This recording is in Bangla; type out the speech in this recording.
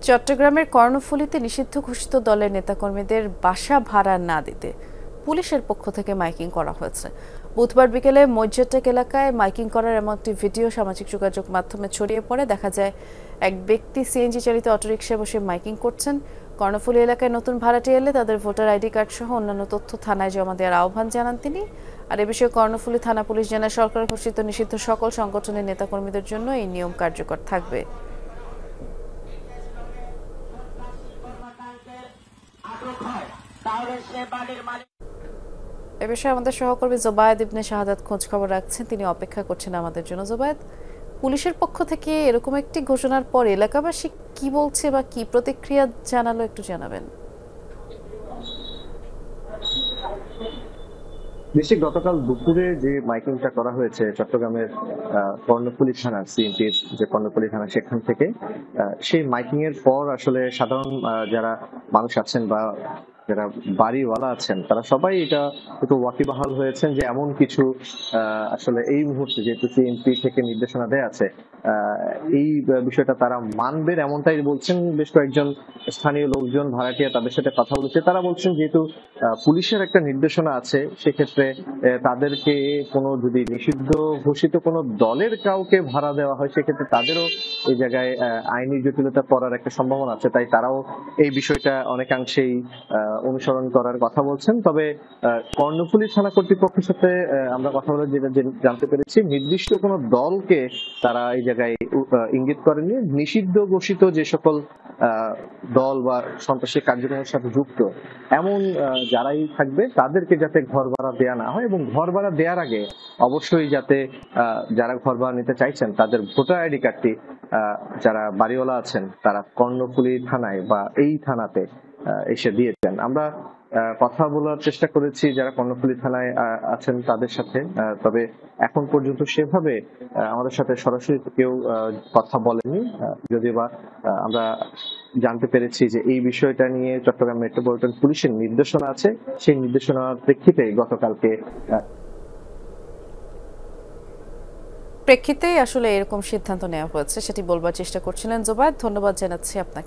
চট্টগ্রামের কর্ণফুলীতে নিষিদ্ধ ঘোষিত দলের নেতাকর্মীদের বাসা ভাড়া না দিতে পুলিশের পক্ষ থেকে মাইকিং করা হয়েছে। বুধবার বিকেলে মসজিদটেক এলাকায় মাইকিং করার এমন একটি ভিডিও সামাজিক যোগাযোগ মাধ্যমে ছড়িয়ে পড়ে। দেখা যায় এক ব্যক্তি সিএনজি চালিত অটোরিকশায় বসে মাইকিং করছেন। কর্ণফুলী এলাকায় নতুন ভাড়াটে এলে তাদের ভোটার আইডি কার্ড সহ অন্যান্য তথ্য থানায় জমা দেওয়ার আহ্বান জানান তিনি। আর এ বিষয়ে কর্ণফুলী থানা পুলিশ জানায়, সরকার ঘোষিত নিষিদ্ধ সকল সংগঠনের নেতাকর্মীদের জন্য এই নিয়ম কার্যকর থাকবে। এ বিষয়ে আমাদের সহকর্মী জোবায়েদ ইবনে শাহাদাত খোঁজ খবর রাখছেন, তিনি অপেক্ষা করছেন আমাদের জন্য। জোবায়েদ, পুলিশের পক্ষ থেকে এরকম একটি ঘোষণার পর এলাকাবাসী কি বলছে বা কি প্রতিক্রিয়া জানালো একটু জানাবেন। নিশ্চয়ই গতকাল দুপুরে যে মাইকিংটা করা হয়েছে চট্টগ্রামের কর্ণফুলী থানা সিএনপির যে কর্ণফুলী থানা সেখান থেকে, সেই মাইকিং এর পর আসলে সাধারণ যারা মানুষ আছেন বা যারা বাড়িওয়ালা আছেন তারা সবাই এটা একটু ওয়াকিবহাল হয়েছেন যে এমন কিছু আসলে এই মুহূর্তে যেহেতু সিএনপি থেকে নির্দেশনা দেয়া আছে এই বিষয়টা তারা মানবেন এমনটাই বলছেন। বেশ কয়েকজন স্থানীয় লোকজন, ভাড়াটিয়া, তাদের সাথে কথা বলেছে। তারা বলছেন যেহেতু পুলিশের একটা নির্দেশনা আছে, সেক্ষেত্রে তাদেরকে কোনো যদি নিষিদ্ধ ঘোষিত কোনো দলের কাউকে ভাড়া দেওয়া হয় সেক্ষেত্রে তাদেরও এই জায়গায় আইনি জটিলতা পড়ার একটা সম্ভাবনা আছে। তাই তারাও এই বিষয়টা অনেকাংশেই অনুসরণ করার কথা বলছেন। তবে কর্ণফুলী থানা কর্তৃপক্ষের সাথে আমরা কথা বলে যেটা জানতে পেরেছি, নির্দিষ্ট কোনো দলকে তারা এই জায়গায় ইঙ্গিত করেনি। নিষিদ্ধ ঘোষিত যে সকল দল বা সন্ত্রাসী কার্যক্রমের সাথে যুক্ত এমন যারাই থাকবে তাদেরকে যাতে ঘর ভাড়া দেয়া না হয়, এবং ঘর ভাড়া দেওয়ার আগে অবশ্যই যাতে যারা ঘর ভাড়া নিতে চাইছেন তাদের ভোটার আইডি কার্ডটি যারা বাড়িওয়ালা আছেন তারা কর্ণফুলী থানায় বা এই থানাতে এসে দিয়েছেন। আমরা কথা বলার চেষ্টা করেছি যারা কর্ণফুলী থানায় আছেন তাদের সাথে, তবে এখন পর্যন্ত সেভাবে আমাদের সাথে সরাসরি কেউ কথা বলেনি। যদিও বা আমরা জানতে পেরেছি যে এই বিষয়টা নিয়ে চট্টগ্রাম মেট্রোপলিটন পুলিশের নির্দেশনা আছে, সেই নির্দেশনার প্রেক্ষিতেই আসলে এরকম সিদ্ধান্ত নেওয়া হয়েছে, সেটি বলবার চেষ্টা করছিলেন জোবায়েদ। ধন্যবাদ জানাচ্ছি আপনাকে।